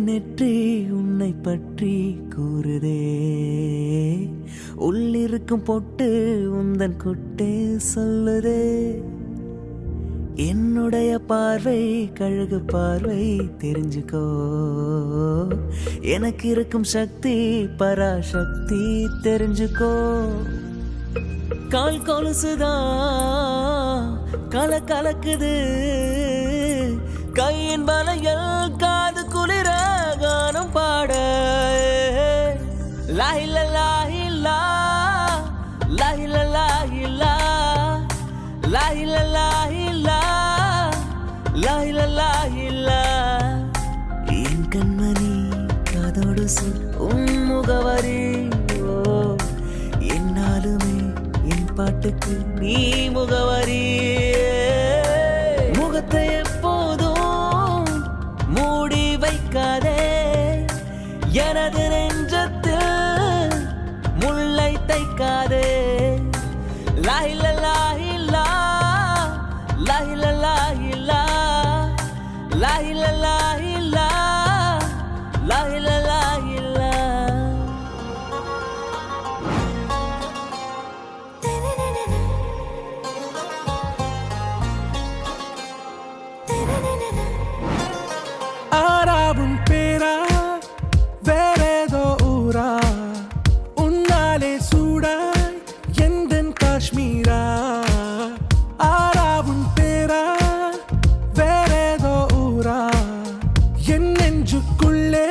நெற்றி உன்னை பற்றி கூறுதே, உள்ளிருக்கும் பொட்டு உந்தன் கொட்டே சொல்லுதே. என்னுடைய பார்வை கழுகு பார்வை தெரிஞ்சுக்கோ, எனக்கு இருக்கும் சக்தி பராசக்தி தெரிஞ்சுக்கோ. கால் கொலுசுதான் கல கலக்குது, கையின் வலையில் காது குளிர கானம் பாட. லாஹில லாஹிலா லாஹில லாஹிலா லாஹில லாஹிலா லாஹில லாஹிலா. என் கண்மணி காதோடு சொல் உன் முகவரி. ஓ என்னாலுமே என் பாட்டுக்கு நீ முகவரி. முகத்தை எப்போதும் மூடி வைக்காதே, எனது நெஞ்சத்தில் முல்லை தைக்காதே. லாஹில லாஹிலா லாஹில லாஹிலா லாஹில லாஹிலா லாஹில லாஹிலா. ஆறாவும் பேரா வேறேதோ ஊரா, உன்னாலே சூடாய் எந்தன் காஷ்மீரா. ஆறாவும் பேரா வேறேதோ ஊரா, என் நெஞ்சுக்குள்ளே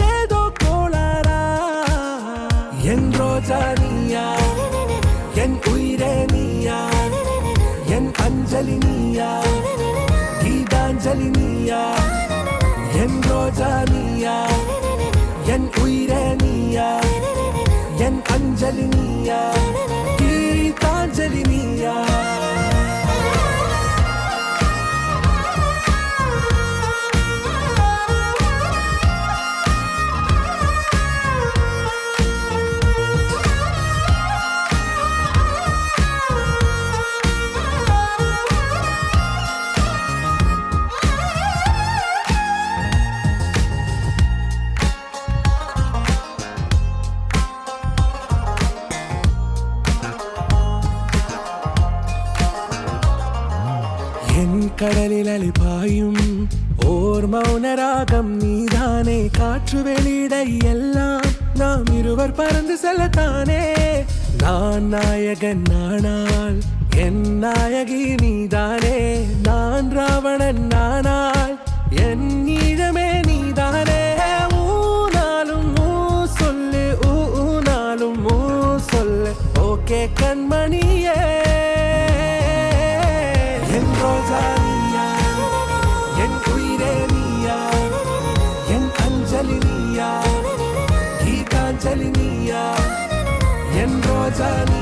ஏதோ கோளாரா. என் ரோஜா நீயா, என் உயிரே நீயா, என் அஞ்சலி நீயா, கீதாஞ்சலி நீயா. என் ரோஜா நீயா, என் உயிரே நீயா, என் அஞ்சலி நீயா, கீதாஞ்சலி நீயா. என் கடலில் அலிபாயும் ஓர் மௌனராகம் நீதானே. காற்று வெளியிட எல்லாம் நாம் இருவர் பறந்து செல்லத்தானே. நான் நாயகன் நானால் என் நாயகி நீதானே. நான் ராவணன் நானால் என் ஈழமே நீதானே. ஊனாலும் ஊ சொல்லு, ஊனாலும் ஊ சொல்லு, ஓகே கண்மணியே. என் ரோஜா நீயா, என் உயிரே நீயா, என் அஞ்சலி நீயா, கீதாஞ்சலி நீயா. என் ரோஜா நீ